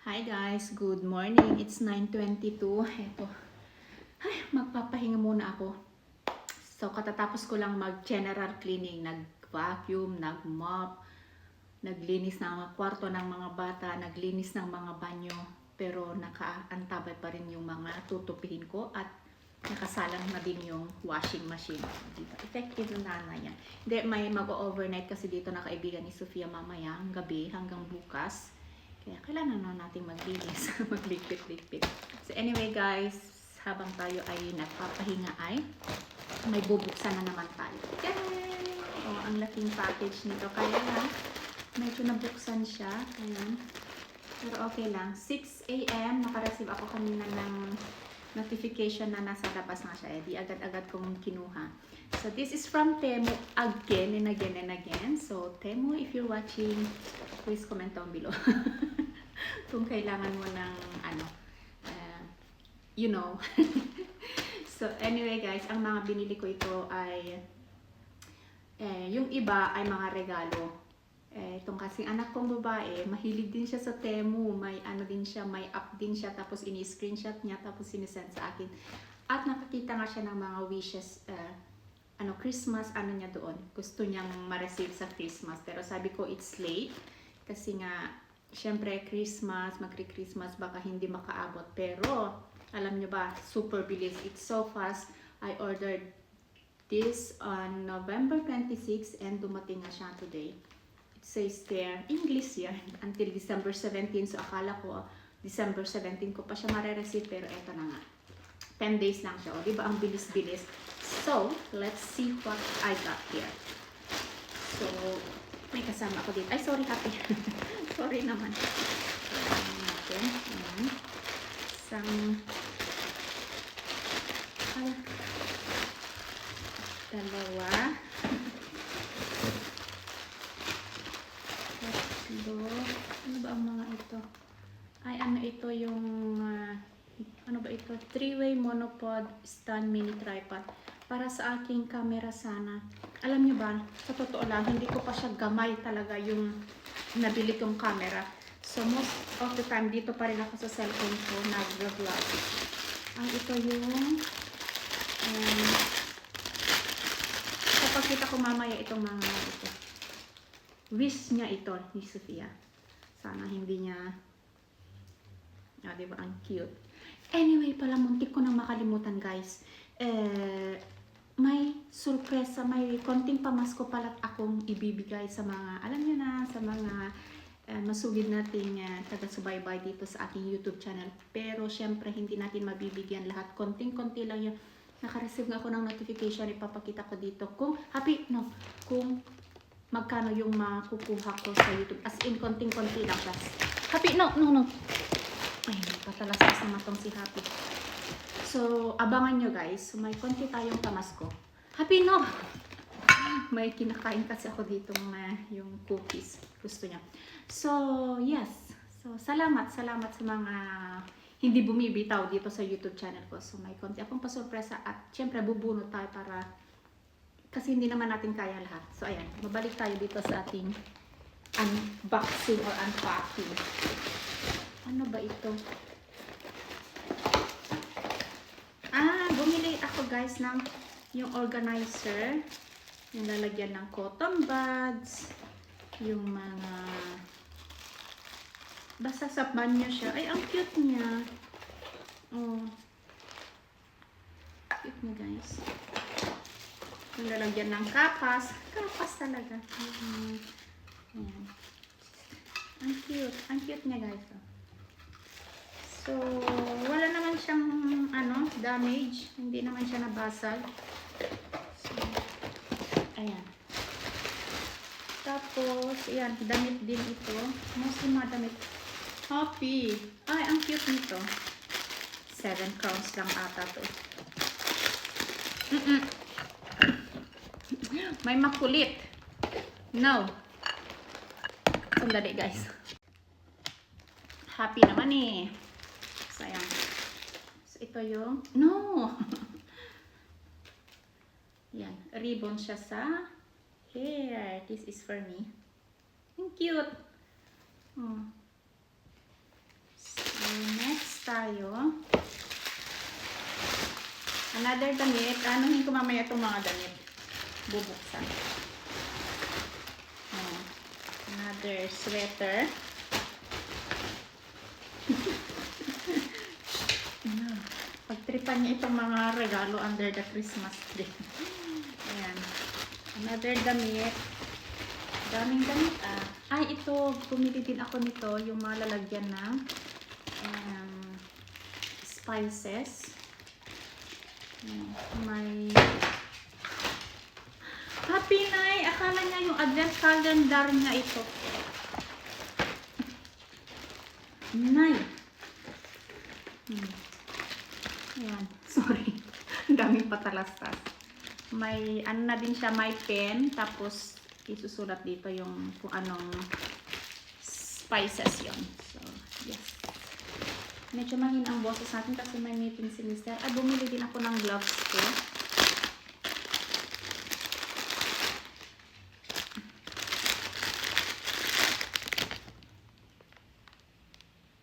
Hi guys, good morning. It's 9:22. Eto. Ay, magpapahinga muna ako. So, katatapos ko lang mag-general cleaning, nag-vacuum, nag-mop, naglinis ng mga kwarto ng mga bata, naglinis ng mga banyo. Pero nakaantabay pa rin yung mga tutupihin ko at nakasalang na din yung washing machine. Diba? Effective na yan. Hindi, may mag-overnight kasi dito na kaibigan ni Sofia mamaya, gabi hanggang bukas. Kaya kailangan na natin maglinis, magligpit-ligpit. So anyway guys, habang tayo ay nagpapahinga ay may bubuksan na naman tayo. Yay! Oh, ang laking package nito. Kaya lang, medyo nabuksan siya. Ayan. Pero okay lang. 6 AM, nakareceive ako kanina ng notification na nasa labas na siya. Di agad-agad kong kinuha. So this is from Temu again and again and again. So Temu, if you're watching, please comment down below. Kung kailangan mo ng you know. So anyway guys, ang mga binili ko ito ay yung iba ay mga regalo. Itong kasing anak kong babae, mahilig din siya sa Temu. May ano din siya, may app din siya, tapos ini-screenshot niya, tapos sinisend sa akin. At nakakita nga siya ng mga wishes, Christmas, niya doon. Gusto niyang ma-receive sa Christmas. Pero sabi ko, it's late. Kasi nga, syempre, Christmas, magre-Christmas, baka hindi makaabot. Pero, alam niyo ba, super bilis. It's so fast. I ordered this on November 26 and dumating na siya today. It says there, English yan, until December 17. So, akala ko, December 17 ko pa siya mare-receive. Pero, eto na nga. 10 days lang siya. O, diba? Ang bilis-bilis. So, let's see what I got here. So, may kasama ako dito. Ay, sorry, Happy. Sorry naman. Natin. Isang dalawa. Tatlo. Ano ba ang mga ito? Ay, ito yung ano ba ito? 3-way monopod stand mini tripod. Para sa aking camera sana. Alam nyo ba, sa totoo lang, hindi ko pa siya gamay talaga yung nabili kong camera. So, most of the time, dito pa rin ako sa cellphone ko, nag-vlog. Ang ito yung, papakita ko mamaya itong mga ito. Wish niya ito, ni Sofia. Sana hindi niya, diba, ang cute. Anyway, pala, muntik ko nang makalimutan, guys. May surpresa, may konting pamasko pala akong ibibigay sa mga, alam nyo na, sa mga masugid nating taga-subaybay dito sa aking YouTube channel. Pero syempre hindi natin mabibigyan lahat. Konting-konti lang yung naka-receive nga ako ng notification. Ipapakita ko dito kung kung magkano yung makukuha ko sa YouTube. As in, konting-konti lang. Plus. Happy, no. Ay, patalasas naman tong si Happy. So, abangan nyo guys. So, may konti tayong pamasko. Happy, no! May kinakain kasi ako dito yung cookies. Gusto niya. So, yes. So, salamat sa mga hindi bumibitaw dito sa YouTube channel ko. So, may konti akong pasurpresa at syempre bubunot tayo para kasi hindi naman natin kaya lahat. So, ayan. Mabalik tayo dito sa ating unboxing or unpacking. Ano ba ito? Bumili ako guys ng yung organizer. Yung lalagyan ng cotton buds. Yung mga basta sa banyo siya. Ay, ang cute niya. Oh. Cute niya guys. Yung lalagyan ng kapas. Kapas talaga. Ayan. Ang cute. Ang cute niya guys. So, wala naman siyang damage. Hindi naman siya nabasag. So, ayan. Tapos, ayan, damit din ito. Mostly mga damit. Happy. Ay, ang cute nito. 7 crowns lang ata to. May makulit. No. Sandali guys. Happy naman eh. So, ayan. So, ito yung, no! Yan. Ribbon siya sa hair. This is for me. Ang cute. tayo. Another damit. Anuhin ko mamaya itong mga damit. Bubuksan. Another sweater. Pagtripan niya itong mga regalo under the Christmas tree. Ayan. Another damit. Daming damit Ay, ito. Bumili din ako nito. Yung mga lalagyan ng spices. May Happy Night! Akala niya yung advent calendar niya ito. Nay! Ayan. Sorry. Ang daming patalastas. May, ano na din siya, may pen. Tapos, isusulat dito yung kung anong spices yon. So, yes. Medyo mahina ang boses natin kasi may meeting si Mr. Bumili din ako ng gloves ko.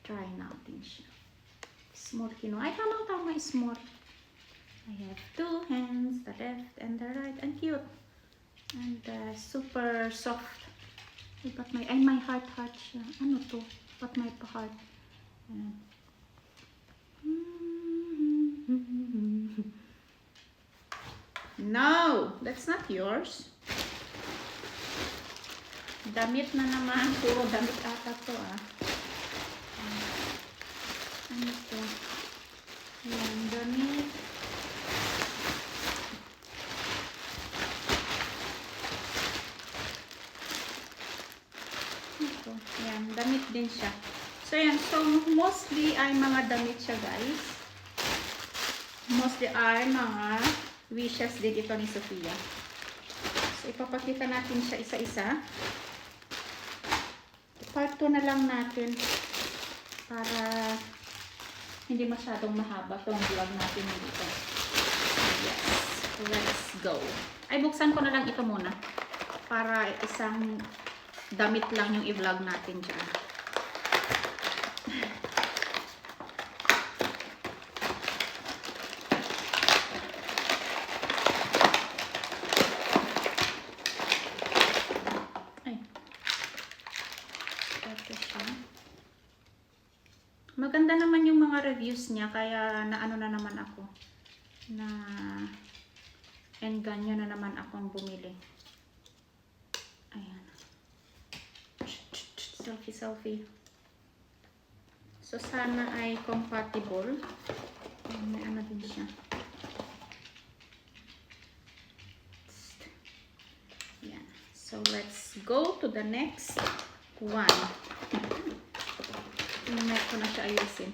Try natin siya. Small quinoa. Ay, tamang-tama small. I have two hands, the left and the right. And cute. And super soft. But my heart siya. Ano to? But my heart. No! That's not yours. Damit na naman. Puro damit ata to Ano to? Ayan, damit. Ito. Ayan, damit din siya. So, ayan. So, mostly ay mga damit siya, guys. Mostly ay mga wishes din ito ni Sofia. So, ipapakita natin siya isa-isa. Part 2 na lang natin para hindi masyadong mahaba itong vlog natin dito. Yes, let's go. Ay, buksan ko na lang ito muna para isang damit lang yung i-vlog natin dyan. Maganda naman yung mga reviews niya, kaya naano na naman ako. Ganyo na naman akong bumili. Ayan. Selfie. So, sana ay compatible. May ano din siya. Ayan. So, let's go to the next one. Mamaya ko na siya ayusin.